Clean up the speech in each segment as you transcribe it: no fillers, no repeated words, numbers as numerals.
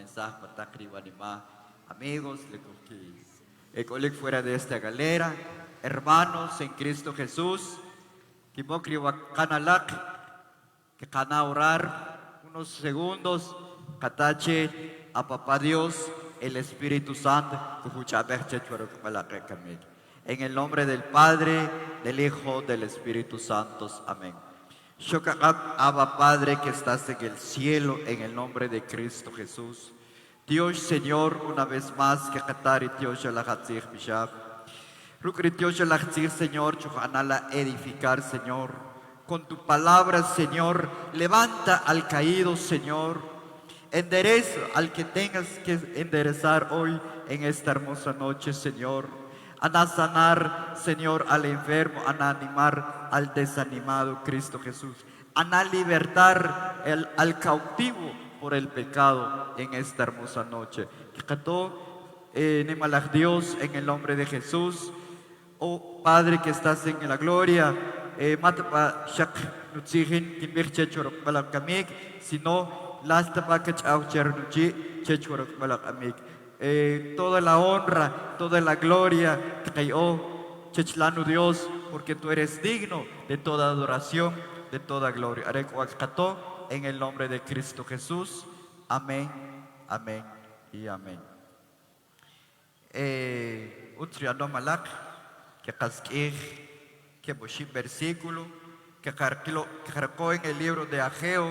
mensaje para anima, amigos, le fuera de esta galera, hermanos en Cristo Jesús, que canalak, que cana orar unos segundos, catache a Papá Dios, el Espíritu Santo, en el nombre del Padre, del Hijo, del Espíritu Santo. Amén. Abba Padre que estás en el cielo, en el nombre de Cristo Jesús. Dios Señor, una vez más, que Qatar Dios la Hatzir Bishab. Rukri Dios la Hatzir Señor, Chuhanala edificar Señor. Con tu palabra Señor, levanta al caído Señor. Endereza al que tengas que enderezar hoy en esta hermosa noche Señor. A sanar, Señor, al enfermo, a animar al desanimado, Cristo Jesús. A libertar al cautivo por el pecado en esta hermosa noche. Dios, en el nombre de Jesús. Oh Padre que estás en la gloria, sino toda la honra, toda la gloria, Chechlanu Dios, porque tú eres digno de toda adoración, de toda gloria. En el nombre de Cristo Jesús. Amén, amén y amén. Utriano Malak, que casquir, que boshim versículo, que carcó en el libro de Ageo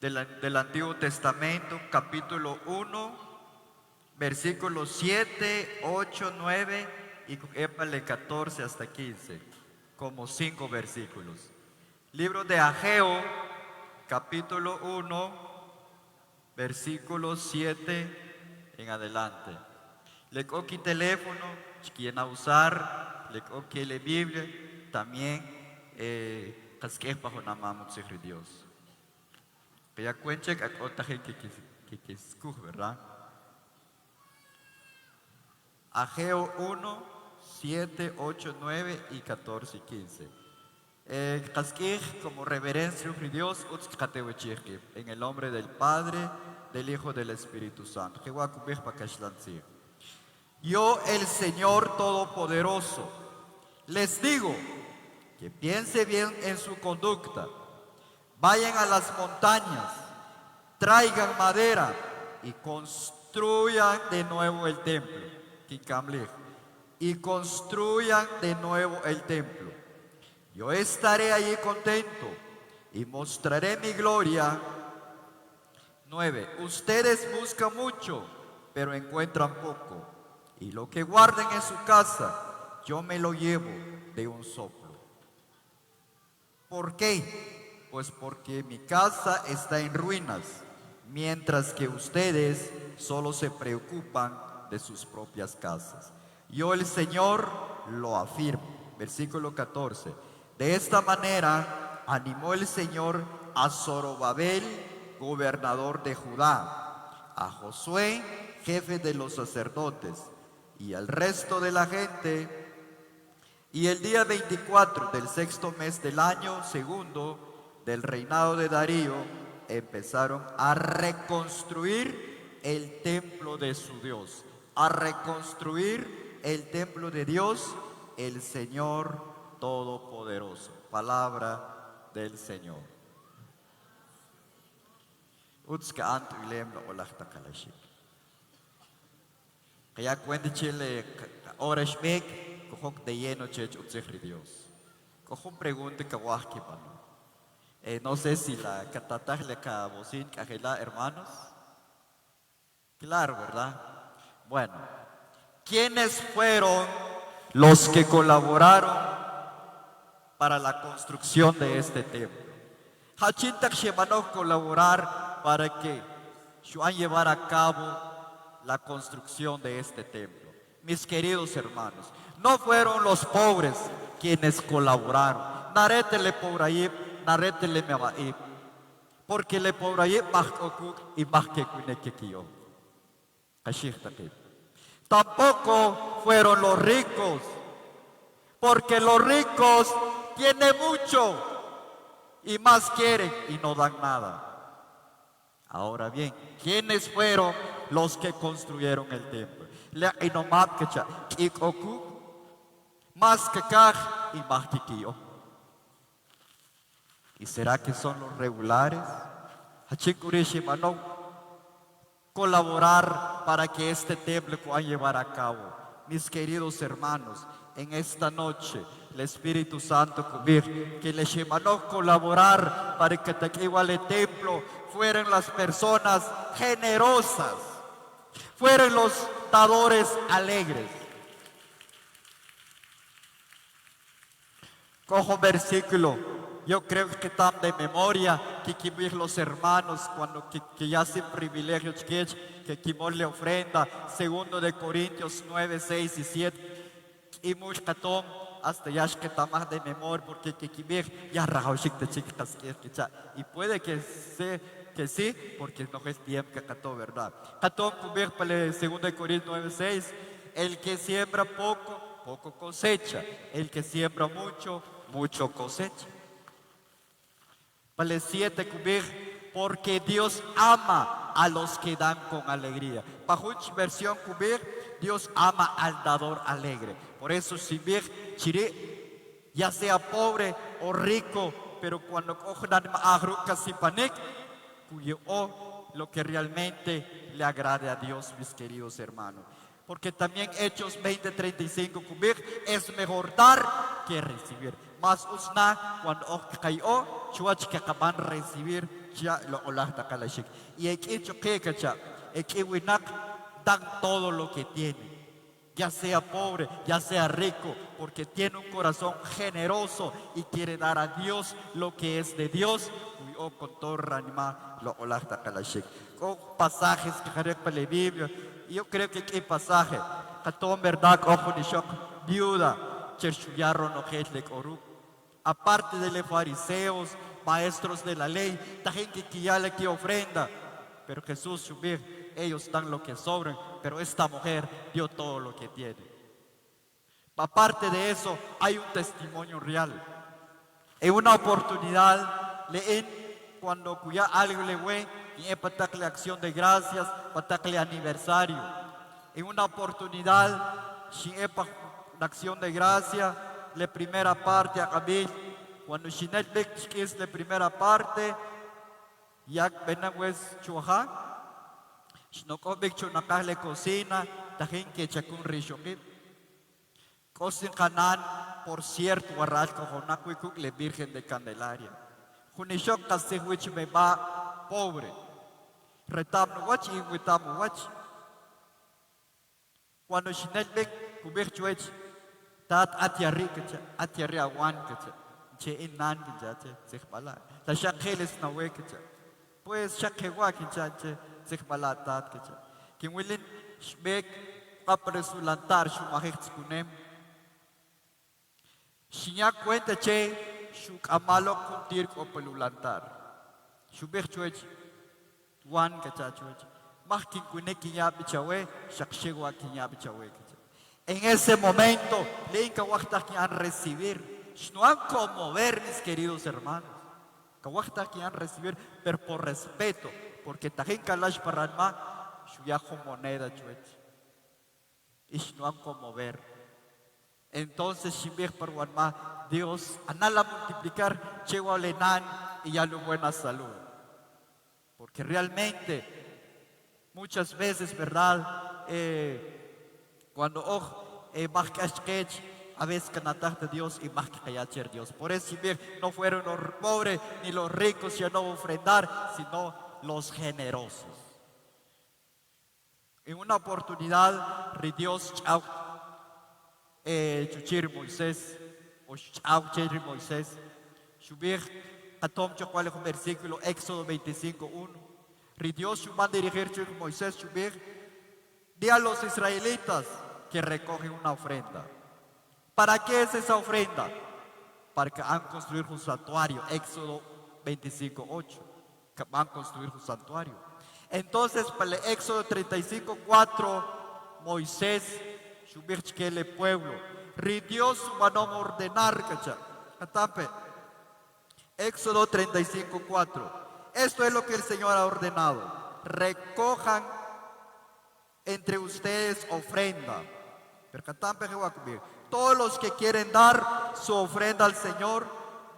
del Antiguo Testamento, capítulo 1. Versículos 7, 8, 9 y épale 14 hasta 15, como 5 versículos. Libro de Ageo, capítulo 1, versículos 7 en adelante. Le coqui teléfono, quien a usar, le coqui la Biblia, también casquez bajo namamos de Dios. Que ya cuente que otra gente que escuche, ¿verdad? Ageo 1, 7, 8, 9 y 14 y 15. Como reverencia a Dios, en el nombre del Padre, del Hijo, del Espíritu Santo. Yo, el Señor Todopoderoso, les digo que piense bien en su conducta. Vayan a las montañas, traigan madera y construyan de nuevo el templo. Y construyan de nuevo el templo. Yo estaré allí contento y mostraré mi gloria. 9. Ustedes buscan mucho, pero encuentran poco. Y lo que guarden en su casa, yo me lo llevo de un soplo. ¿Por qué? Pues porque mi casa está en ruinas, mientras que ustedes solo se preocupan de sus propias casas. Yo el Señor lo afirmo. Versículo 14. De esta manera animó el Señor a Zorobabel, gobernador de Judá, a Josué, jefe de los sacerdotes, y al resto de la gente. Y el día 24 del sexto mes del año segundo del reinado de Darío, empezaron a reconstruir el templo de su Dios. A reconstruir el templo de Dios, el Señor Todopoderoso. Palabra del Señor. Kaya cuente chile ahora shmek kohok de lleno chech utzehri Dios. Kohon pregunte kawahki mano. No sé si la catataj le cabocin cajela hermanos. Claro, ¿verdad? Bueno, ¿quiénes fueron los que colaboraron para la construcción de este templo? Hachintak Shemanok colaborar para que Shuan llevar a cabo la construcción de este templo. Mis queridos hermanos, no fueron los pobres quienes colaboraron. Naretele pobrayip, naretele mevaip. Porque le pobrayip mahkokuk y mahkekunekekiyo. Tampoco fueron los ricos, porque los ricos tienen mucho y más quieren y no dan nada. Ahora bien, ¿quiénes fueron los que construyeron el templo? Le inomap kecha, kikoku, más que kaj y más que kio. ¿Y será que son los regulares? Hachikurishi mano, colaborar para que este templo pueda llevar a cabo. Mis queridos hermanos, en esta noche el Espíritu Santo cubrir que les llevó colaborar para que igual el templo fueran las personas generosas, fueran los dadores alegres. Cojo versículo, yo creo que están de memoria que los hermanos cuando que ya sin privilegios que quimos le ofrenda, 2 Corintios 9, 6 y 7 y muchos hasta ya que está más de memoria porque que ya rajaushik de chicas y puede que sí porque no es tiempo que cató, verdad. Cató cubrir para 2 Corintios 9, 6, el que siembra poco, poco cosecha, el que siembra mucho, mucho cosecha. Para 7 cubrir, porque Dios ama a los que dan con alegría. Bajo versión cubrir, Dios ama al dador alegre. Por eso si bien chiri, ya sea pobre o rico, pero cuando cojan agrucas y panek, cuyo lo que realmente le agrade a Dios, mis queridos hermanos. Porque también Hechos 20:35 cubrir es mejor dar que recibir. Más usna cuando cayó, chuach que acaban de recibir, ya lo olah takalashik. Y hecho que cacha, winak dan todo lo que tiene. Ya sea pobre, ya sea rico, porque tiene un corazón generoso y quiere dar a Dios lo que es de Dios. Con todo ranima lo olah takalashik. Con pasajes que haré para la Biblia. Yo creo que hay pasaje, que verdad, ojo ni shock, viuda, cherchuyarro no le corrupto. Aparte de los fariseos, maestros de la ley, la gente que ya le ofrenda, pero Jesús subir, ellos dan lo que sobran, pero esta mujer dio todo lo que tiene. Aparte de eso, hay un testimonio real. En una oportunidad, leen cuando cuya algo le fue, y patacle acción de gracias, patacle aniversario. En una oportunidad, si la acción de gracias, la primera parte a Kabil, cuando Shinet es la primera parte, ya venagües chuaja, Shnokobik chunakale cocina, tajín que chacun rishokip. Cosin Canán, por cierto, Guarrasco, Jonacuicuc, la Virgen de Candelaria. Junishok Casiguich me va pobre. Retam watch y witam watch. Cuando Shinelbek, Kubirchuech, Tat Atiarikacha, Atiariawankacha, Che Inan Kichache, Sechbala. La Shakeles Nawekacha. Pues Shakewakicha, Sechbala Tatkacha. Kim Willin Shbek, Papresulantar, Shumahits Kunem. Shinya cuenta che, Shuk Amalo Kuntir Kopelulantar. Shubirchuech. Juan cachachuech, más que ya bichawe, shakshigua ya bichawe. En ese momento, leinka wachta que han recibir, no han conmover, mis queridos hermanos, kawachta que han recibir, pero por respeto, porque tajín kalash paranma, shuyajo moneda chuech, y no han conmover. Entonces, shimbir parwanma, Dios, anala multiplicar, chewa lenan y ya lo buena salud. Porque realmente, muchas veces, ¿verdad? Cuando a veces cantar de Dios y más que Dios. Por eso, no fueron los pobres ni los ricos ya no ofrendar, sino los generosos. En una oportunidad, Dios chau, chuchir Moisés, o chau chir Moisés, subir. Atom cuál es un versículo, Éxodo 25:1. Dios va a dirigir a Moisés, di a los israelitas que recogen una ofrenda. ¿Para qué es esa ofrenda? Para que han construido un santuario, Éxodo 25:8, que van a construir un santuario. Entonces, para el Éxodo 35:4, Moisés, subir que el pueblo, Dios va a ordenar, ¿cachai? Éxodo 35:4. Esto es lo que el Señor ha ordenado. Recojan entre ustedes ofrenda. Todos los que quieren dar su ofrenda al Señor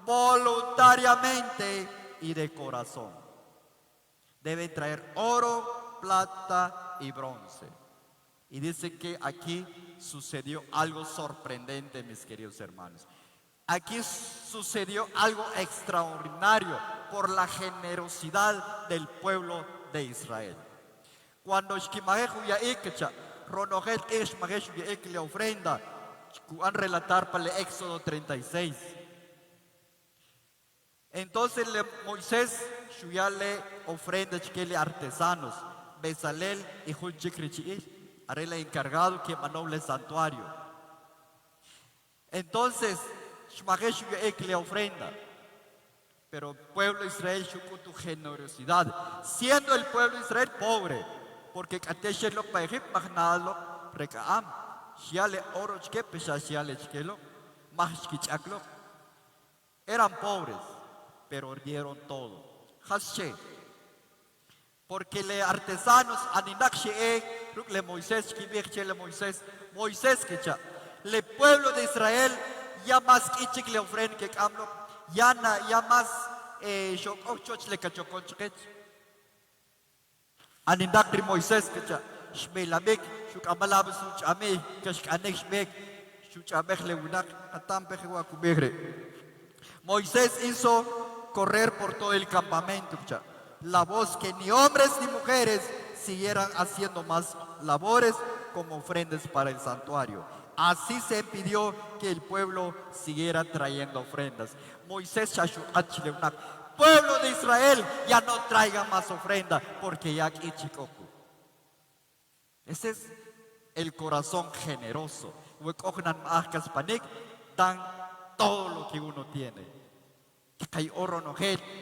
voluntariamente y de corazón. Deben traer oro, plata y bronce. Y dice que aquí sucedió algo sorprendente, mis queridos hermanos. Aquí sucedió algo extraordinario por la generosidad del pueblo de Israel. Cuando le ofrenda, han relatar para el Éxodo 36. Entonces Moisés ya le ofrenda a artesanos, Bezalel y Junchikrichi, haré encargado que manoble el santuario. Entonces, le ofrenda. Pero el pueblo de Israel con tu generosidad, siendo el pueblo de Israel pobre, porque lo pajip magnalo recaam, shiale oro chke pesha shiale chkelo, mahchkichaklo. Eran pobres, pero dieron todo. Hashe. Porque le artesanos aninakshi le Moisés Moisés que le pueblo de Israel ya más kichik le ofrenda que camlo ya más shokochoch le kachokonchkech anindakri Moisés que shmelamik shukamalab suchame kashkanek shmek shuchamech le unak atampe huakubegre. Moisés hizo correr por todo el campamento la voz que ni hombres ni mujeres siguieran haciendo más labores como ofrendas para el santuario. Así se pidió que el pueblo siguiera trayendo ofrendas. Moisés pueblo de Israel, ya no traigan más ofrenda porque ya aquí chicoku. Ese es el corazón generoso. Dan todo lo que uno tiene. Que oro no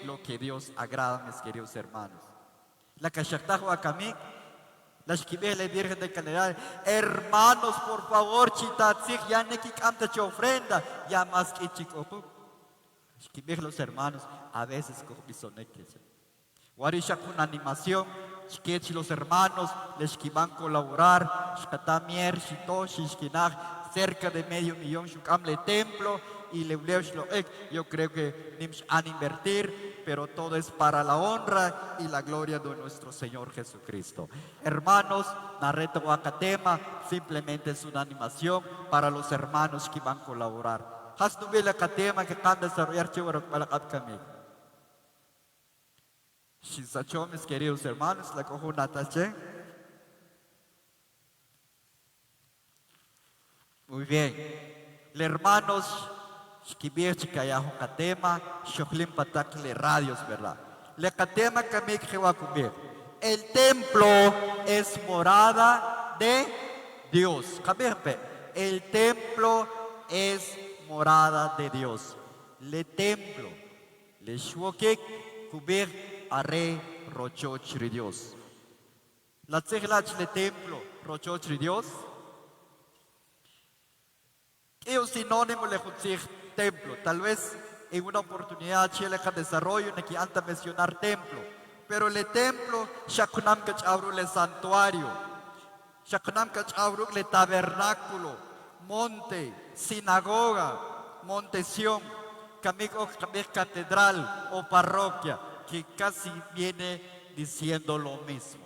lo que Dios agrada, mis queridos hermanos. La Kashaktahu Akamik, la Shkibele Virgen de Calidad, hermanos, por favor, chitatzig, ya neki canta ofrenda, ya más que chicopu. Shkibele los hermanos, a veces copisoneques. Warisha con animación, Shkechi los hermanos, les van a colaborar, Shkatamier, Shitoshi, Shkinach, cerca de $500,000 Shukamle templo. Y yo creo que nims han invertir, pero todo es para la honra y la gloria de nuestro Señor Jesucristo. Hermanos, Narreto Wakatema simplemente es una animación para los hermanos que van a colaborar. Hasnubila Katema que van a desarrollar Chivarok Malakat Kami. Shinsachó, mis queridos hermanos, la cojo Natache. Muy bien. Los hermanos Shkibir chikayahu katema, shoklim patakle radios, ¿verdad? Le katema kamik jewakumir. El templo es morada de Dios. El templo es morada de Dios. Le templo, le shwokek kubir are rochochri Dios. La tseglach le templo, rochochri Dios. Es sinónimo le templo. Tal vez en una oportunidad Chile de desarrollo en que antes mencionar templo, pero el templo shakunam kachabru le santuario, shakunam kachabru le tabernáculo, monte, sinagoga, monte Sión, camino catedral o parroquia, que casi viene diciendo lo mismo.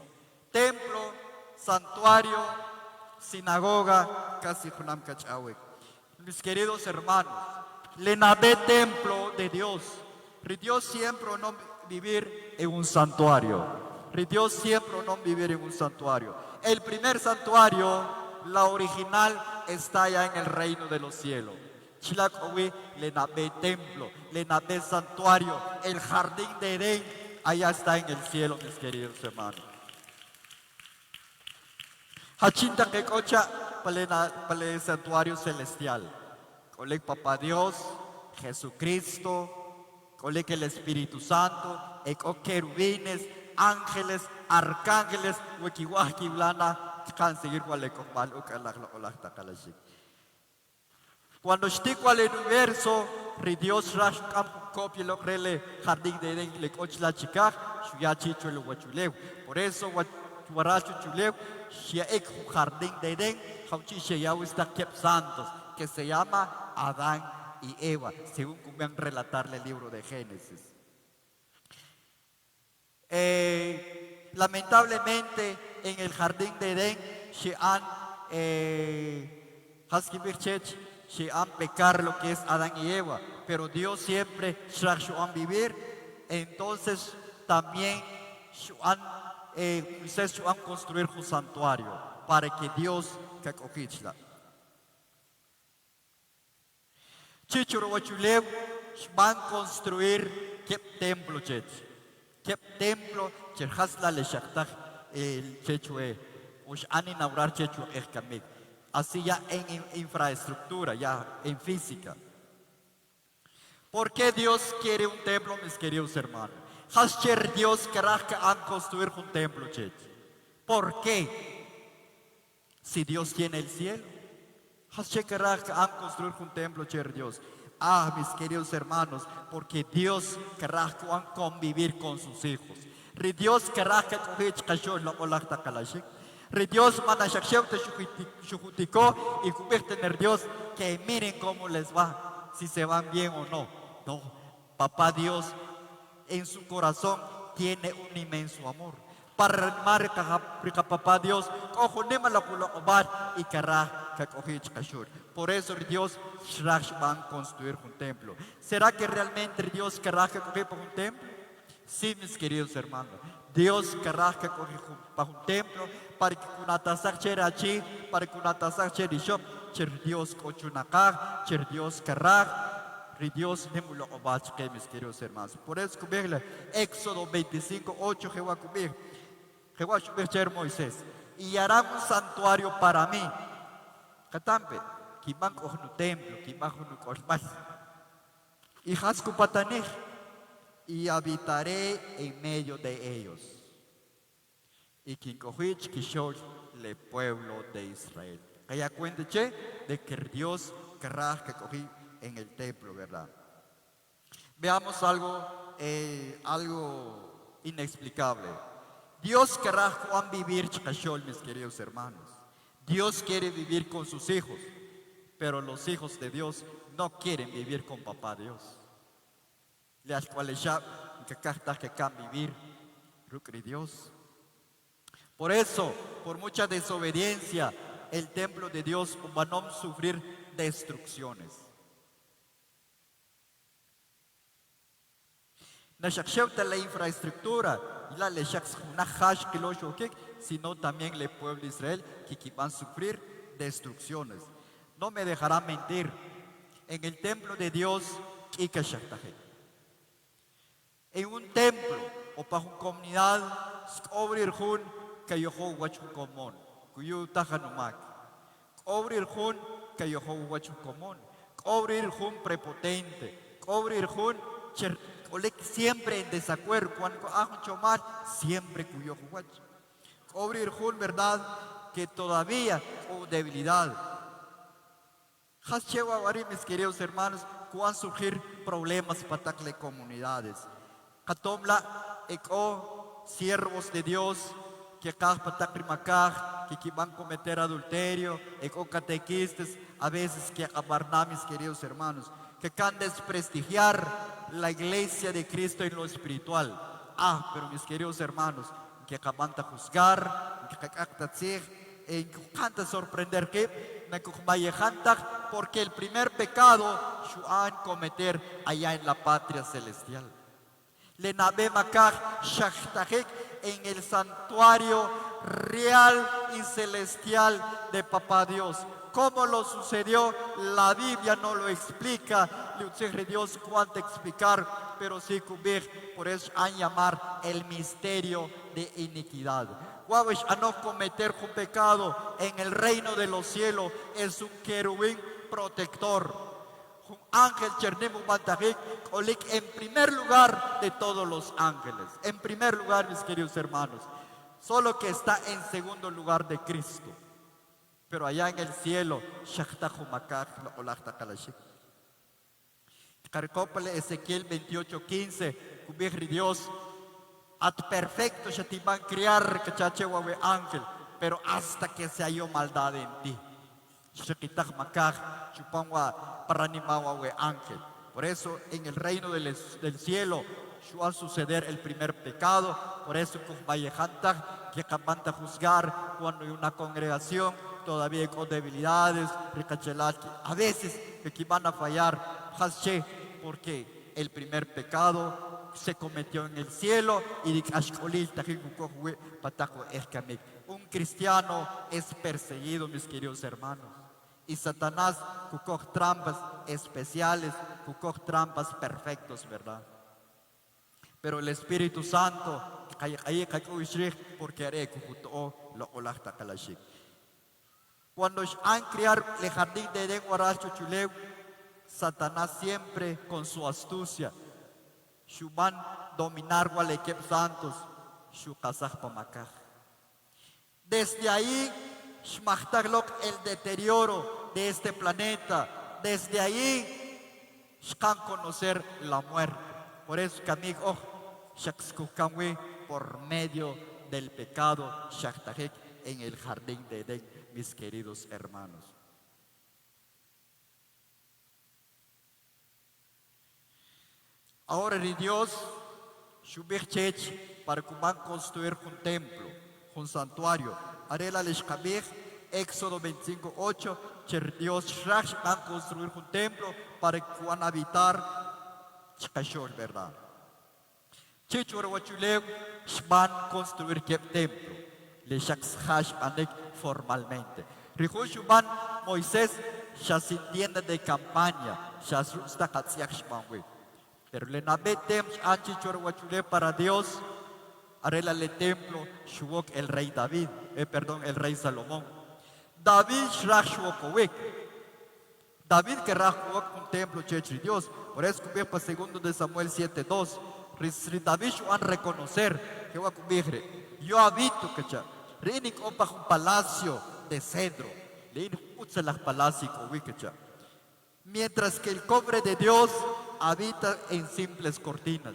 Templo, santuario, sinagoga, casi kunam kachabru. Mis queridos hermanos, le nabé templo de Dios. Dios siempre no vivir en un santuario. Dios siempre no vivir en un santuario. El primer santuario, la original, está allá en el reino de los cielos. Chilacowi le nabé templo, le nabé santuario. El jardín de Edén, allá está en el cielo, mis queridos hermanos. Hachinta que cocha para el santuario celestial. Cole Papá Dios, Jesucristo, cole el Espíritu Santo, querubines, ángeles, arcángeles, huequihuaquiblana, can seguir cual Cuando estico al universo, Dios rash copia lo crele jardín de Edén le coch la chica, ya chicho el huachuleu. Por eso huaracho chuleu, ya ek jardín de Edén, jauchi ya está santos, que se llama Adán y Eva, según comienzan a relatarle el libro de Génesis. Lamentablemente en el jardín de Edén se han pecar lo que es Adán y Eva, pero Dios siempre se han vivir. Entonces también Moisés han construir un santuario para que Dios que acogichla. Chichuro wachulev van a construir que templo que templo cherhasla le shaktaj el chechue han inaugurar chechu ejkamik. Así ya en infraestructura, ya en física. ¿Por qué Dios quiere un templo, mis queridos hermanos? Hascher Dios querrá que han construir un templo, chech. ¿Por qué? Si Dios tiene el cielo. Hascher querrá que han construir un templo, cher Dios. Ah, mis queridos hermanos, porque Dios querrá que han convivir con sus hijos. Dios querrá que cohech kashon la olakta kalashik. Dios manda shaksheuta shujutikó y tener Dios que miren cómo les va, si se van bien o no. No, papá Dios en su corazón tiene un inmenso amor. Para marca papá Dios, cojo nema la pula obar y carra que cogich kashur. Por eso Dios van a construir un templo. ¿Será que realmente Dios querrá que coge un templo? Sí, mis queridos hermanos. Dios querrá que coge un templo para que una taza chera allí, para que una taza cherishop, cher Dios cochunacá, cher Dios querrá, Dios nemulo obach que mis queridos hermanos. Por eso cubierle Éxodo 25:8 Jehová cubrir, Jehová cher Moisés, y harán un santuario para mí. Catampe, que van con un templo, que van con un cosmal. Y jasco patanej, y habitaré en medio de ellos. Y quien cojich kishol le pueblo de Israel. Ella cuenta che de que Dios querrá que cogí en el templo, ¿verdad? Veamos algo inexplicable. Dios querrá Juan vivir chikashol, mis queridos hermanos. Dios quiere vivir con sus hijos, pero los hijos de Dios no quieren vivir con papá Dios. Las cuales ya que can vivir, rucri Dios. Por eso, por mucha desobediencia, el templo de Dios va a sufrir destrucciones. No es la infraestructura, sino también el pueblo de Israel que van a sufrir destrucciones. No me dejarán mentir. En el templo de Dios, en un templo o para una comunidad, abrir un que yo huachu común, cuyo tajanumac, abrir un que yo huachu común, abrir un prepotente, abrir un siempre en desacuerdo, cuando hago chomar, siempre cuyo huachu, abrir un verdad que todavía hubo debilidad. Hashewa wari, mis queridos hermanos, cuando surgir problemas para las comunidades. Katomla eko siervos de Dios que van a cometer adulterio, eko catequistas, a veces que acabarán, mis queridos hermanos, que can desprestigiar la iglesia de Cristo en lo espiritual. Ah, pero mis queridos hermanos, que acaban de juzgar, que canta sorprender que porque el primer pecado han cometer allá en la patria celestial. Le nabemakaj shachtajek en el santuario real y celestial de Papá Dios. ¿Cómo lo sucedió? La Biblia no lo explica. Le Dios cuánto explicar, pero sí cubrir. Por eso han llamar el misterio de iniquidad. Guavish a no cometer un pecado en el reino de los cielos es un querubín protector. Un ángel Chernemu Bantajik, en primer lugar de todos los ángeles. En primer lugar, mis queridos hermanos. Solo que está en segundo lugar de Cristo. Pero allá en el cielo, Carcópale Ezequiel 28:15, cubierri Dios, at perfecto ya te van a criar cachachehuahue ángel, pero hasta que se halló maldad en ti. Ángel. Por eso en el reino del cielo va a suceder el primer pecado. Por eso que capanta juzgar cuando hay una congregación todavía con debilidades, a veces que van a fallar, porque el primer pecado se cometió en el cielo y un cristiano es perseguido, mis queridos hermanos. Y Satanás cucó trampas especiales, cucó trampas perfectos, ¿verdad? Pero el Espíritu Santo, porque haré cuando han creado el jardín de Edén, Satanás siempre con su astucia, van a dominar Gualequep Santos, desde ahí, el deterioro de este planeta, desde ahí, conocer la muerte. Por eso, amigo, por medio del pecado, en el jardín de Edén, mis queridos hermanos. Ahora Dios, para que van a construir un templo, un santuario. Arela Leshkabir, Éxodo 25:8, Dios van a construir un templo para que van a habitar Chikashor, ¿verdad? Chichurwachulew van a construir qué templo, le Shakshash Anek formalmente. Rijushuban Moisés ya sin tienda de campaña, ya está Katsiakshmanwe. Pero le nabetem anchichurwachulew para Dios. Arela le templo, Shuok el rey David, el rey Salomón. David Shrashwokowek. David querrá jugar un templo, chechri Dios. Por eso que para segundo de Samuel 7:2. David van a reconocer que va a cumplir. Yo habito, cacha. Reinik opa un palacio de cedro. Reinik utsa las palacios, cacha. Mientras que el cobre de Dios habita en simples cortinas.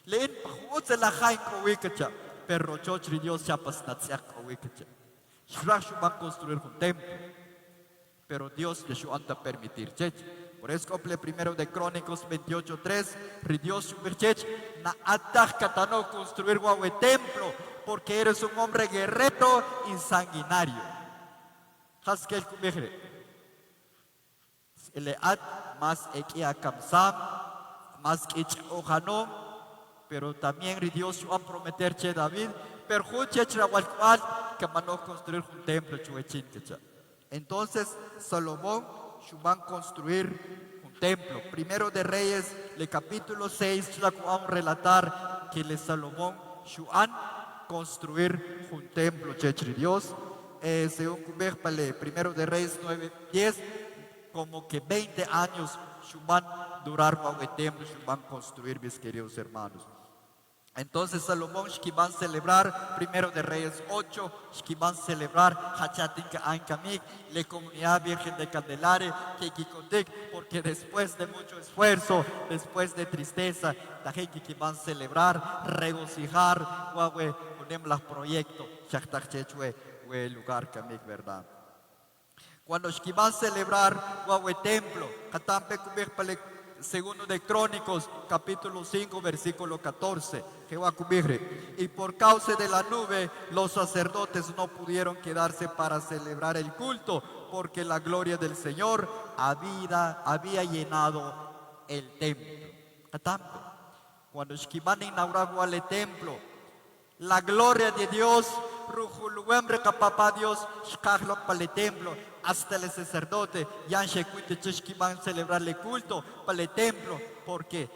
Leen utsa la jain wikacha, pero chochri Dios chapas natsiak wikacha. Shrashu va a construir un templo, pero Dios le anda a permitir chech. Por eso cople primero de Crónicos 28:3, Dios subirchech na ataj katano construir guawe templo, porque eres un hombre guerrero y sanguinario. Haskel kumehre. El at más ekia kamsam, más ich ojanom. Pero también Dios va a prometer che David, pero que van a construir un templo. Entonces Salomón va a construir un templo. Primero de Reyes, el capítulo 6, va a relatar que le Salomón va a construir un templo. Dios, según primero de Reyes 9:10, como que 20 años van a durar el templo, van a construir, mis queridos hermanos. Entonces Salomón van a celebrar primero de Reyes 8, van a celebrar Hachatinka Ankamik, la comunidad Virgen de Candelaria, porque después de mucho esfuerzo, después de tristeza, la gente que van a celebrar, regocijar, ponemos los proyectos, el lugar Kamik, ¿verdad? Cuando van a celebrar el templo, segundo de Crónicos, capítulo 5, versículo 14. Y por causa de la nube, los sacerdotes no pudieron quedarse para celebrar el culto, porque la gloria del Señor había llenado el templo. Cuando van a inaugurar el templo, la gloria de Dios, papá Dios, para el templo, hasta el sacerdote, van a celebrar el culto para el templo, porque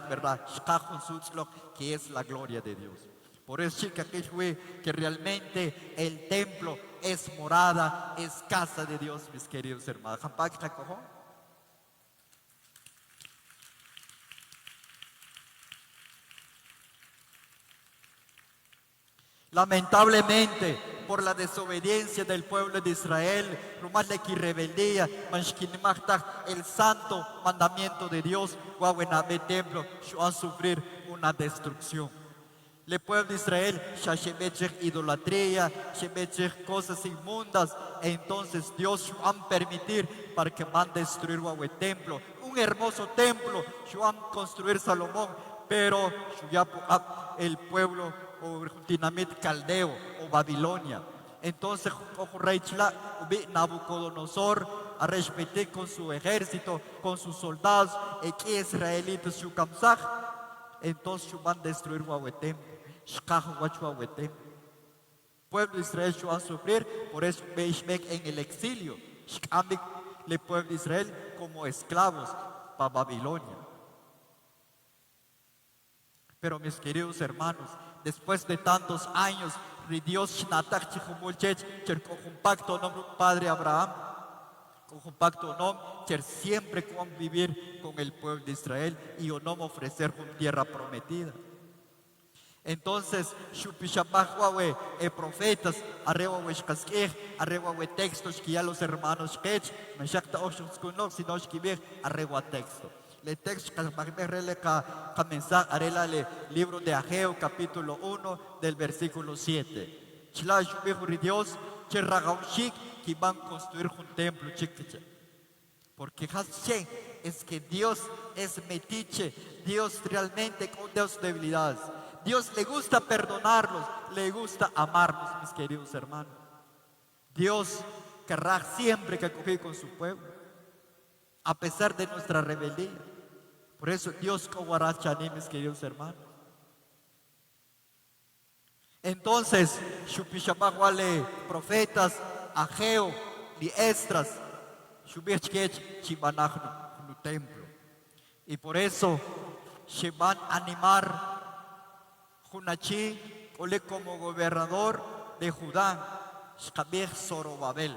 ¿verdad? Que es la gloria de Dios. Por eso que realmente el templo es morada, es casa de Dios, mis queridos hermanos. Lamentablemente, por la desobediencia del pueblo de Israel, rumarle que rebeldía, el santo mandamiento de Dios, guaguenabe templo, a sufrir una destrucción. El pueblo de Israel ya idolatría, cosas inmundas, e entonces Dios va a permitir para que van a destruir el templo, un hermoso templo, van a construir Salomón, pero el pueblo o Dinamit Caldeo o Babilonia. Entonces rey Nabucodonosor a respetar con su ejército, con sus soldados, y que israelitas su kamsaj, entonces van a destruir Huahuetem. Pueblo de Israel va a sufrir, por eso en el exilio, el pueblo de Israel como esclavos para Babilonia. Pero mis queridos hermanos, después de tantos años, Dios con un pacto nombre Padre Abraham, con un pacto nombre siempre convivir con el pueblo de Israel y no ofrecer una tierra prometida. Entonces, profetas, arriba textos que ya los hermanos arriba texto. El texto que el libro de Ageo, capítulo 1, del versículo 7. Dios, que van a construir un templo, porque es que Dios es metiche, Dios realmente con Dios debilidades. Dios le gusta perdonarlos, le gusta amarnos, mis queridos hermanos. Dios querrá siempre que acoger con su pueblo, a pesar de nuestra rebeldía. Por eso Dios cobará chaní, mis queridos hermanos. Entonces, Shupishabahwale, profetas, Ageo, y Estras, Shubechkech, Chibanach, no templo. Y por eso, se van a animar Junachi, ole como gobernador de Judá, Shkabech Zorobabel.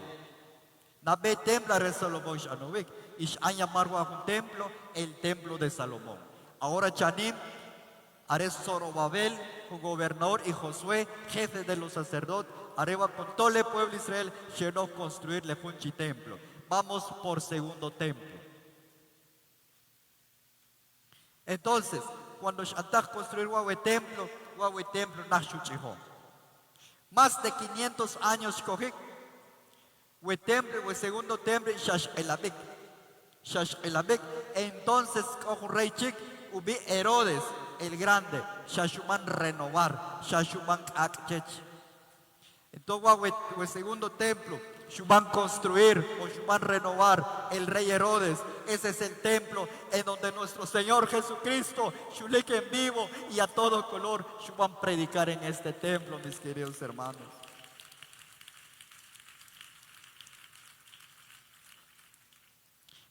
Nabe templo de Salomón Shanovik, y han llamado a un templo el templo de Salomón. Ahora Chanim, haré Zorobabel, un gobernador, y Josué, jefe de los sacerdotes, arriba con todo el pueblo de Israel, llenó construirle un templo. Vamos por segundo templo. Entonces, cuando Shantaj construir un templo Nashuchiho. Más de 500 años cogí. El templo, el segundo templo, Shash Elabek. Entonces, como rey chic, hubo Herodes el grande, Shashuman renovar, Shashuman akchech. Entonces, el segundo templo, van a construir o van a renovar el rey Herodes. Ese es el templo en donde nuestro Señor Jesucristo, Shulik en vivo y a todo color, van a predicar en este templo, mis queridos hermanos.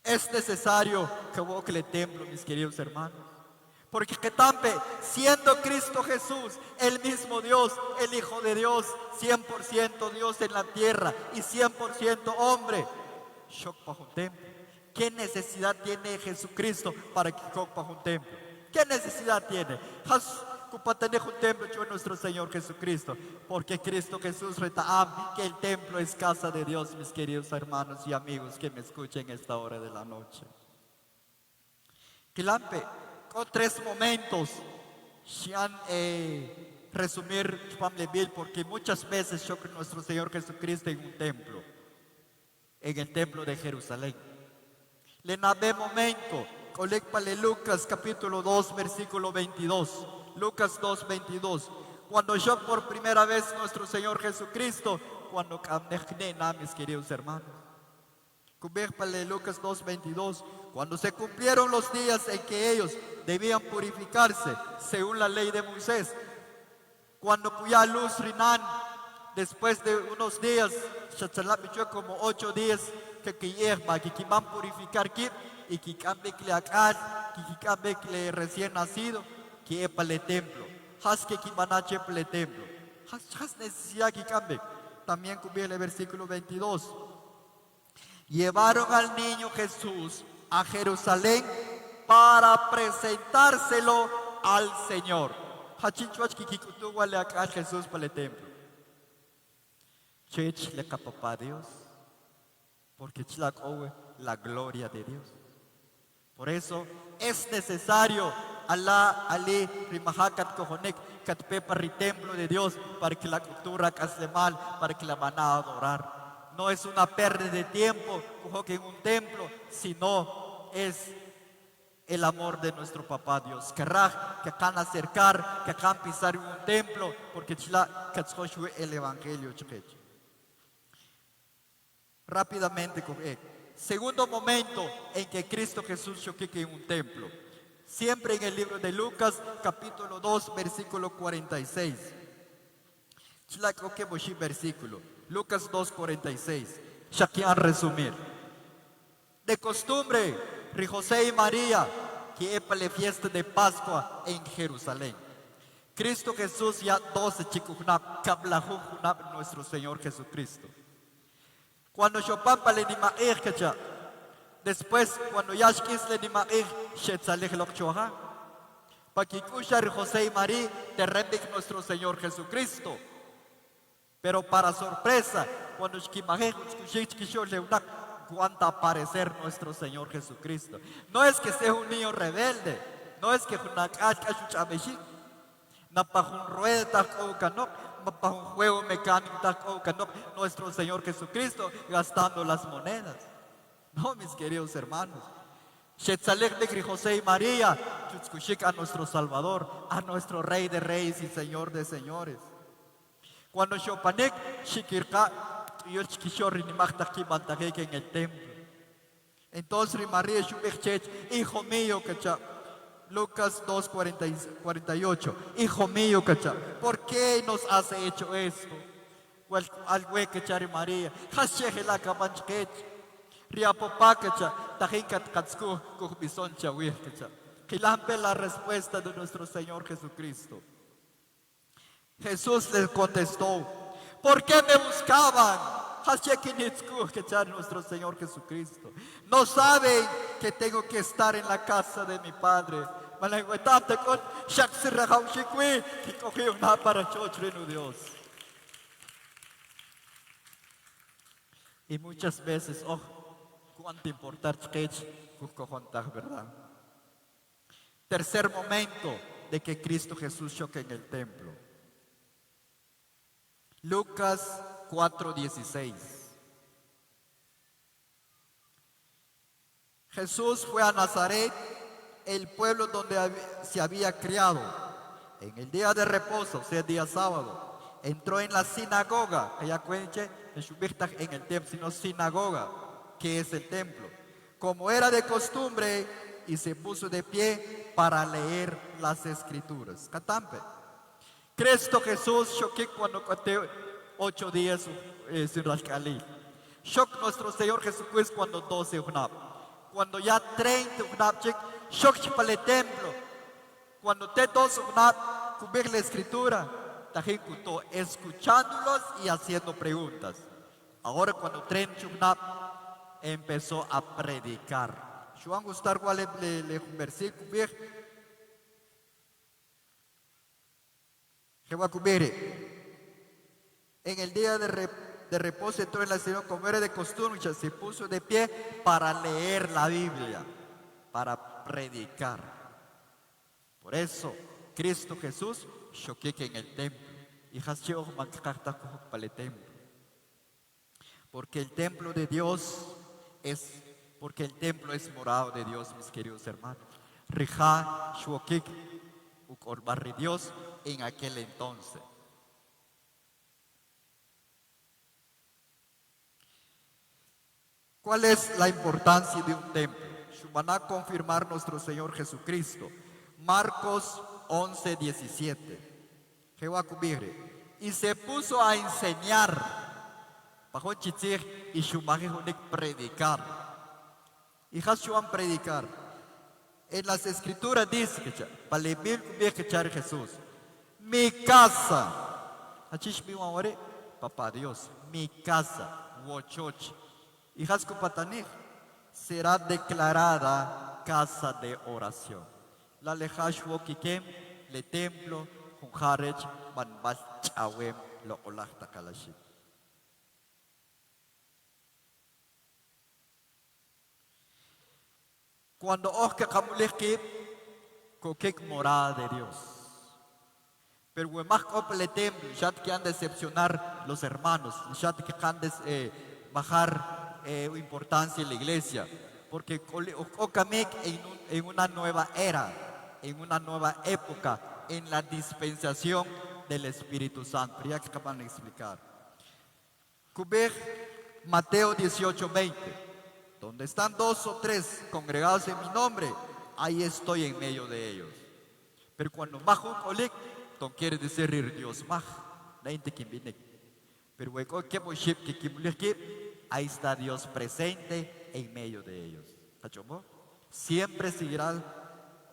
Es necesario que boque el templo, mis queridos hermanos. Porque que tampe, siendo Cristo Jesús, el mismo Dios, el Hijo de Dios, 100% Dios en la tierra y 100% hombre, ¿qué necesidad tiene Jesucristo para que copa un templo? ¿Qué necesidad tiene? Tener un templo yo nuestro Señor Jesucristo, porque Cristo Jesús retaam que el templo es casa de Dios, mis queridos hermanos y amigos que me escuchen esta hora de la noche. Quilampe, con 3 momentos se han resumir porque muchas veces yo con nuestro Señor Jesucristo en un templo, en el templo de Jerusalén. Le nave momento, colecpale Lucas capítulo 2 versículo 22. Lucas 2, 22. Cuando yo por primera vez nuestro Señor Jesucristo, cuando mis queridos hermanos. Lucas 2, 22. Cuando se cumplieron los días en que ellos debían purificarse según la ley de Moisés, cuando cuya luz rinan, después de unos días, como 8 días, que van a purificar y que cambie recién nacido, que es para el templo. Has que van a para el templo. Has necesidad que cambie. También cumple el versículo 22. Llevaron al niño Jesús a Jerusalén para presentárselo al Señor. Jesús para el templo. Chech le papá Dios, porque chlak owe la gloria de Dios. Por eso es necesario Allah Ali rimahakat kohonek katpepa ri templo de Dios para que la cultura casle mal, para que la van a adorar. No es una pérdida de tiempo que en un templo, sino es el amor de nuestro papá Dios. Querrá que acá acercar, que acá pisar en un templo, porque chila katzhoshue el evangelio chkech. Rápidamente segundo momento en que Cristo Jesús choque en un templo. Siempre en el libro de Lucas, capítulo 2, versículo 46. Chila que boshi versículo. Lucas 2, 46. Shakian resumir. De costumbre, José y María, que es para la fiesta de Pascua en Jerusalén. Cristo Jesús ya 12 chicos, nuestro Señor Jesucristo. Cuando yo papa le nima después cuando ya le nima shetzalej lokchoha, para que escuchar José y María te rendic nuestro Señor Jesucristo. Pero para sorpresa, cuando cuánto aparecer nuestro Señor Jesucristo. No es que sea un niño rebelde, no es que un rueda un juego mecánico nuestro Señor Jesucristo gastando las monedas. No, mis queridos hermanos. de José y María, a nuestro Salvador, a nuestro Rey de Reyes y Señor de Señores. Cuando Shopanek, Shikirka, en el templo. Entonces María hijo mío, Lucas 2, 48. Hijo mío, ¿por qué nos has hecho esto? Al güey que María, hasheje la cabanchquech, riapopa tajinkat katsku, kuhbison chawir, Quilampe la respuesta de nuestro Señor Jesucristo. Jesús les contestó, ¿por qué me buscaban? Nuestro Señor Jesucristo. No saben que tengo que estar en la casa de mi Padre. Dios. Y muchas veces, cuánto importar, ¿verdad? Tercer momento de que Cristo Jesús choque en el templo. Lucas 4:16. Jesús fue a Nazaret, el pueblo donde se había criado. En el día de reposo, o sea, el día sábado, entró en la sinagoga, en el templo, sino sinagoga, que es el templo, como era de costumbre, y se puso de pie para leer las escrituras. Catampe. Cristo Jesús, cuando 8 días sin rascalí. Shock nuestro Señor Jesucristo cuando 12 unab. Cuando ya 30 unab, shock para el templo. Cuando te 12 unab, cubrir la escritura, tajicuto, escuchándolos y haciendo preguntas. Ahora cuando 30 unab, empezó a predicar. Yo van a gustar cuál es el versículo. Que va a cubrir. En el día de reposo entró en la sinagoga, como era de costumbre, se puso de pie para leer la Biblia, para predicar. Por eso, Cristo Jesús choqueque en el templo. Y para el templo. Porque el templo de Dios porque el templo es morado de Dios, mis queridos hermanos. Rija, Shuokik, Ukorbarri Dios en aquel entonces. ¿Cuál es la importancia de un templo? Van a confirmar nuestro Señor Jesucristo. Marcos 11:17. Y se puso a enseñar. Y predicar. Y Hashuan predicar. En las escrituras dice que Jesús. Mi casa. Papá Dios. Mi casa. Wochoch. Y Hascopatanej será declarada casa de oración. La lejashwokikem, le templo, junjarech, banbach chawem, lo olachtakalashik. Cuando Oscar Kamuleki, coquec morada de Dios. Pero más el templo, ya que han de decepcionar los hermanos, ya que han de bajar importancia en la iglesia. Porque Ocamek en una nueva era, en una nueva época, en la dispensación del Espíritu Santo. Ya que acaban de explicar. Kubek, Mateo 18:20. Donde están 2 o 3 congregados en mi nombre, ahí estoy en medio de ellos. Pero cuando Mahun Olik, don quiere decir Dios Mah, nadie que viene. Pero ahí está Dios presente en medio de ellos. ¿Cachomó? Siempre seguirá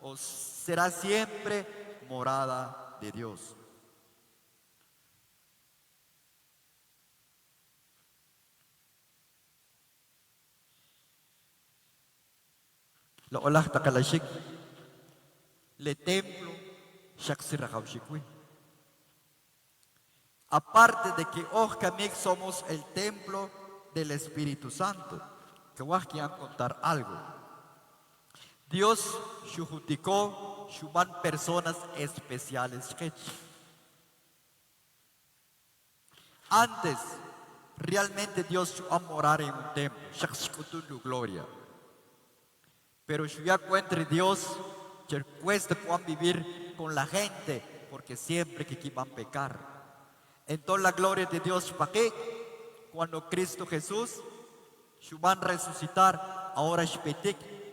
o será siempre morada de Dios. Lo olah takalashik le templo shaksirahaushikui. Aparte de que Kamik somos el templo del Espíritu Santo, que voy a contar algo. Dios shujuticó shuban personas especiales. Antes, realmente Dios va a morar en un templo, shakshikutu gloria. Pero si ya encuentre Dios, que cuesta puedan vivir con la gente, porque siempre que van a pecar. Entonces la gloria de Dios, ¿para qué? Cuando Cristo Jesús van a resucitar, ahora es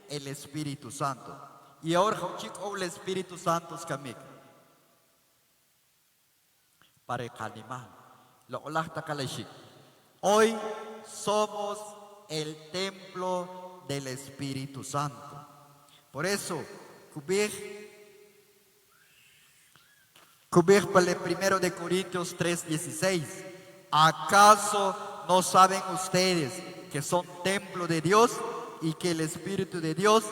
el Espíritu Santo. Y ahora el Espíritu Santo es Kamik. Para Kanima. Hoy somos el templo del Espíritu Santo. Por eso, Kubir para el 1 de Corintios 3:16. ¿Acaso no saben ustedes que son templo de Dios y que el Espíritu de Dios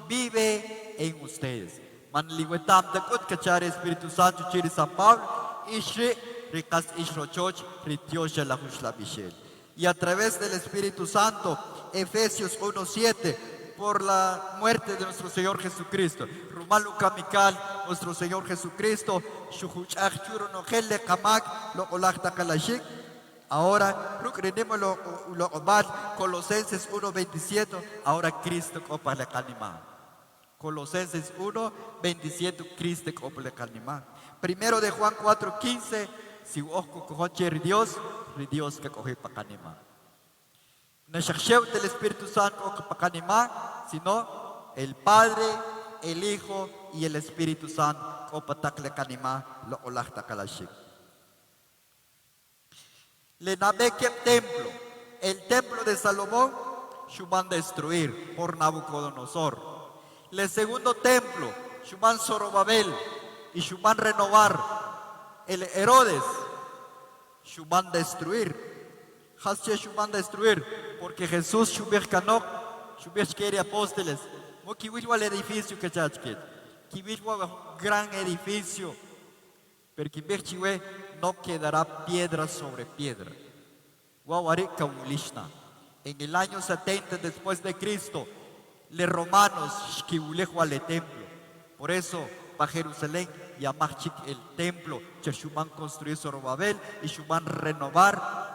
vive en ustedes? Manliwetam de Kutkachar Espíritu Santo Chiri San Pablo Ishri Rikas Ishrochoch Ritiosha la Hushla Michel. Y a través del Espíritu Santo, Efesios 1:7, por la muerte de nuestro Señor Jesucristo. Rumalu Kamikal, nuestro Señor Jesucristo, ahora, Colosenses 1:27, ahora Cristo copa le canima. Colosenses 1:27, Cristo copa le canima. Primero de Juan 4:15, si osco cojoche Dios que coge pa canima. No es del Espíritu Santo sino el Padre, el Hijo y el Espíritu Santo. Le nabeque templo, el templo de Salomón, van a destruir por Nabucodonosor. El segundo templo, van Zorobabel y van renovar. El Herodes, van a destruir. Van a destruir, porque Jesús quiere apóstoles. No quiere el edificio que ya quiere un gran edificio, pero que no quedará piedra sobre piedra. En el año 70 después de Cristo, los romanos al templo. Por eso, para Jerusalén, llamar el templo, que van a construir Zorobabel y van a renovar.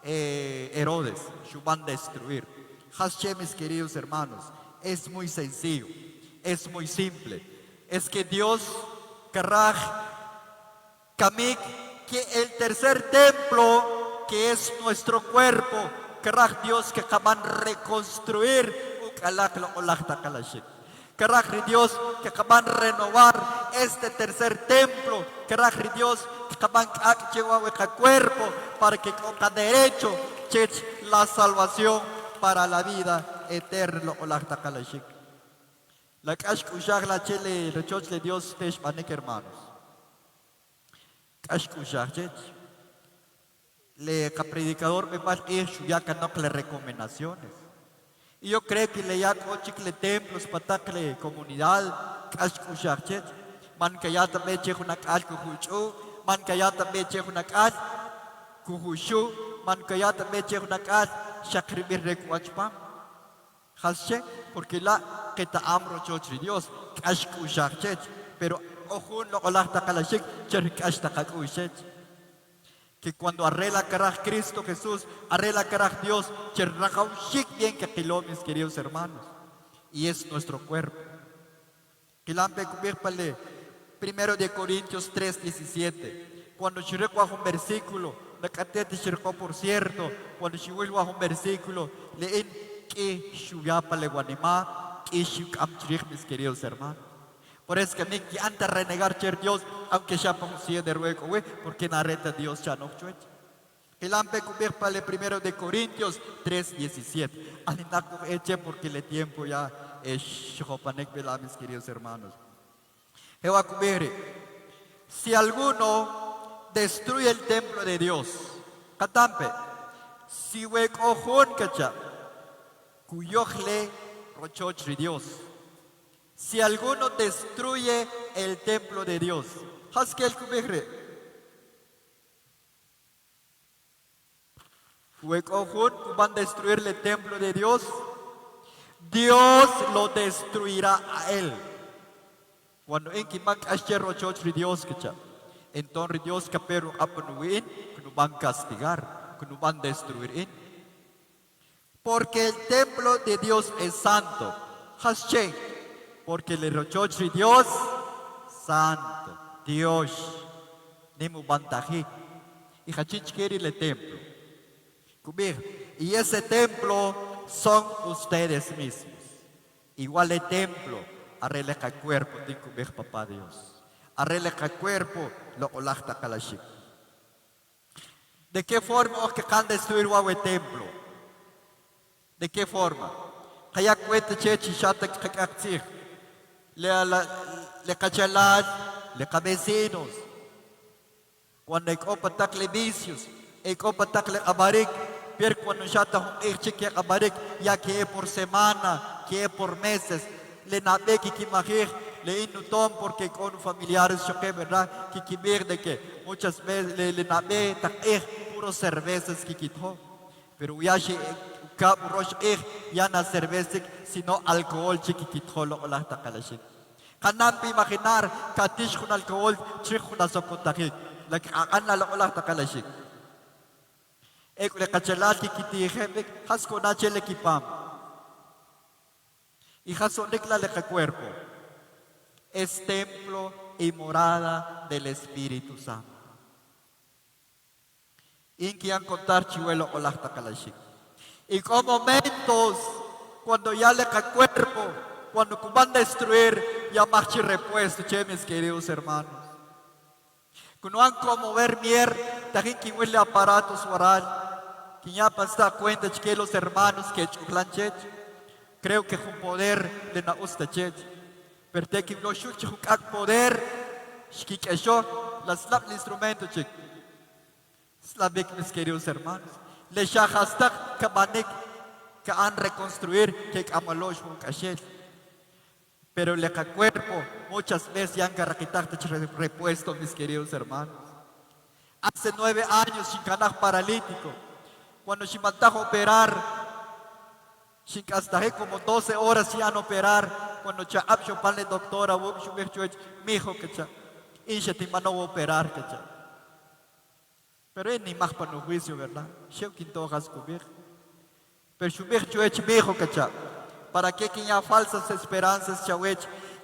Herodes, van a destruir. Mis queridos hermanos, es muy sencillo, es muy simple. Es que Dios querrá Kamik, que el tercer templo, que es nuestro cuerpo, querrá Dios que acaban reconstruir. Querrá Dios que acaban renovar este tercer templo. Querrá Dios que acaban llevar cuerpo para que con derecho la salvación para la vida eterna. La kashkushag la chele rechoch de Dios tesh panek hermanos. Kashkushag le predicador me pas ya que no le recomendaciones. Y yo creo que le ya cochicle templos patacle comunidad kashkushag man que ya también che una kashkuchu man que ya también che una kashkuchu man que ya también che una kash shakribir rekwachpam. Hasche, porque la que ta amro chochri Dios, kashku shachech, pero ojun lo olahta kalashik, cherkashta kakushech. Que cuando arregla caraj Cristo Jesús, arregla caraj Dios, cherrakaushik bien que quiló, mis queridos hermanos. Y es nuestro cuerpo. Que la pale, 1 Corintios 3:17. Cuando shireko un versículo, la catete shireko por cierto, cuando shiwilwa un versículo, leen que shuyapa le guanima, que shukamchirich, mis queridos hermanos. Por eso que me encanta renegar cher Dios, aunque ya pongo de ruego, porque narreta Dios ya no chuech. El ampe cubrir para el 1 Corintios 3:17. Alinaco eche porque el tiempo ya es chopanek vela, mis queridos hermanos. Jehová cubrir. Si alguno destruye el templo de Dios, catampe, si hueco ojón cacha, cuyojle rochochri Dios. Si alguno destruye el templo de Dios, haskel cubrir. Van a destruir el templo de Dios, Dios lo destruirá a él. Cuando en Kimak Asher Rochochri Dios que entonces Dios que pero apanuin, que nos van a castigar, que nos van a destruir. Porque el templo de Dios es santo. Hasche, porque le Rochochri Dios, santo, Dios, Nemu Bantaji, y Hachich quiere el templo. Y ese templo son ustedes mismos. Igual el templo, arregla el cuerpo de cubrir papá Dios. Arregla el cuerpo, lo olachta kalashik. ¿De qué forma os que can destruir el templo? ¿De qué forma? Kaya cuenta chechi shata kakaktsir. Le cachalat, le cabecinos. Cuando hay copa tacle vicios, hay copa tacle abarik. Pero cuando ya está un que abarik, ya que es por semana, que es por meses, le nabe que imagir, le inutón porque con familiares choque, ¿verdad? Que ver de que muchas veces le nabe puros cervezas que quitó. Pero ya se ya no cerveza, sino alcohol que quitó lo la takalashik. Canam imaginar katish con alcohol, chich con azokotakik, la que hagan la la takalashik. Le cachelat que kitijebek, has con H le equipam. Y hasonikla le cuerpo. Es templo y morada del Espíritu Santo. Inquian contar chihuelo o las takalashik. Y con momentos, cuando ya le cuerpo, cuando van a destruir, ya marchi repuesto, che, mis queridos hermanos. Cuando han como ver mier, también que huele aparatos oral. Que ya pasa cuenta que los hermanos que chuclanchech, creo que con poder de na ustachech, pero te que no chuch poder, que yo las slap el instrumento chic, slabik mis queridos hermanos, le shahastak kabanik que han reconstruir que amalosh un cachet, pero le cuerpo muchas veces ya han carraquitarte repuesto mis queridos hermanos. Hace 9 años sin canal paralítico. Cuando se mandaron a operar, hasta como 12 horas se han operar. Cuando se ha pan la doctora, me dijo que se te mandó a operar. Pero él ni más para el juicio, ¿verdad? Yo quinto has cubierto. Pero su me dijo que para que haya falsas esperanzas,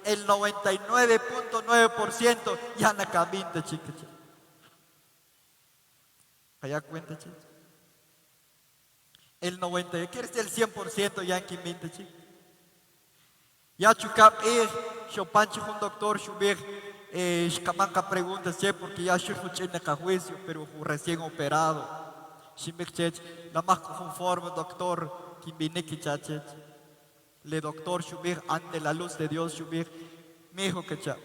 el 99.9% ya no camina, chica. ¿Hay cuenta, chica? El 90, ¿qué es el 100% ya en Quimbinte, chico? Ya chukap yo pancho un doctor, shubir, shkamanka preguntas, porque ya shufuchen en juicio, pero recién operado. Shimbikchech, la más conforme doctor, Quimbineki chachech. Le doctor shubir, ante la luz de Dios, shubir, me dijo que cha.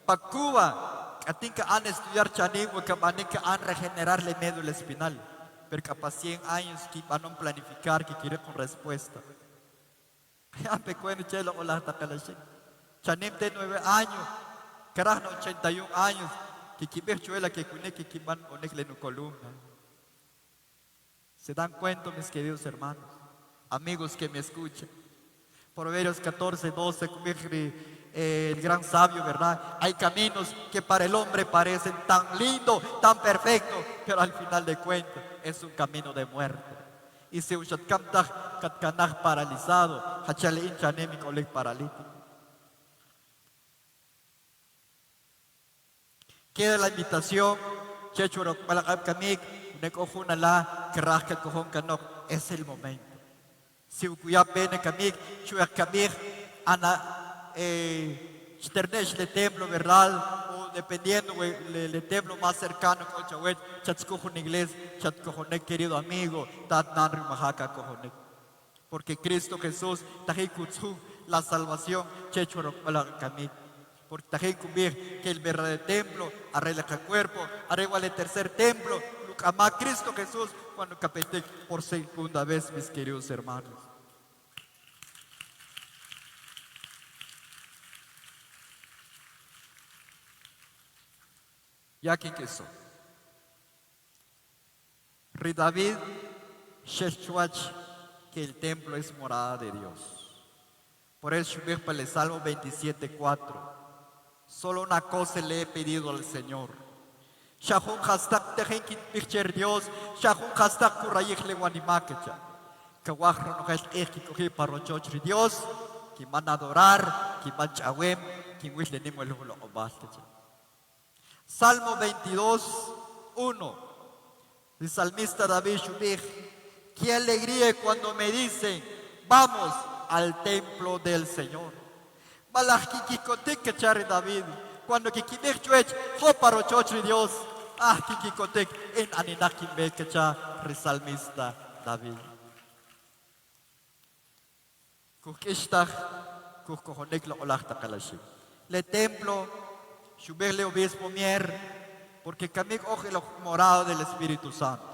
Pa Cuba, a ti que han estudiar chanigua, que han regenerarle médula espinal. Pero capaz 100 años que van a planificar que quiere con respuesta. Ya me cuento chelo o la takalashik. Chanim de 9 años, carajno 81 años, que quiere chuela que cune que van a ponerle en columna. ¿Se dan cuenta, mis queridos hermanos? Amigos que me escuchan. Proverbios 14, 12, el gran sabio, ¿verdad? Hay caminos que para el hombre parecen tan lindos, tan perfectos, pero al final de cuentas es un camino de muerte. Y si usted canta katkanaj paralizado, hachale inchanémico le paralítico. Queda la invitación, chechuro palakab kamik, nekojunala, kerrasca cojón canok, es el momento. Si ukuya pene kamik, chuek kamik, ana chternesh le templo, ¿verdad? O dependiendo le templo más cercano, cochawet, chatskojo en inglés, chatkojonek, querido amigo, tatnan rimahaka kojonek. Porque Cristo Jesús, tajikutsu, la salvación, chechuro palakab kamik. Porque tajikubir que el verdadero templo arregla el cuerpo, arregla el tercer templo, ama Cristo Jesús cuando capete por segunda vez, mis queridos hermanos. Ya que queso. Rey David, Sheshwach, que el templo es morada de Dios. Por eso para el Salmo 27:4. Solo una cosa le he pedido al Señor. Shahun hastak tejenkit picher Dios, Shahun hastak kurayik le wanimakecha. Kawahro no es ekikohi parochochri Dios, que van a adorar, que van a chawem, que wisle nimo el hulo obastecha. Salmo 22:1. El salmista David Shubich, qué alegría cuando me dicen, vamos al templo del Señor. Balaki kikotek que chare David, cuando kikimech chuech, hoparo chochri Dios, kikikotek en aninakim be que cha salmista David. Kukishtach, kukohonek lo olachta kalashim. Le templo, Shubich le obispo mier, porque camik oje lo morado del Espíritu Santo.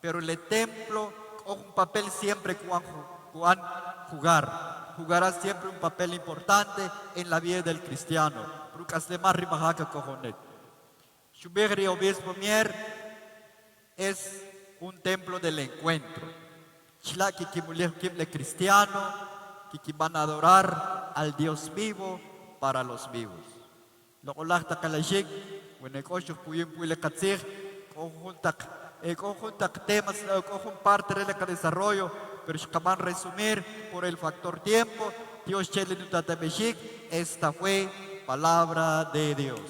Pero el templo ojo un papel siempre cuan jugar. Jugará siempre un papel importante en la vida del cristiano. Shubegri obispo mier es un templo del encuentro. Chlaki kimule cristiano, que van a adorar al Dios vivo para los vivos. Lo olachta kalashik, wenekosho puyen puile katzig, conjuntak temas, conjun parte de desarrollo. Pero acaban de resumir por el factor tiempo. Dios chele nutatebeshik. Esta fue palabra de Dios.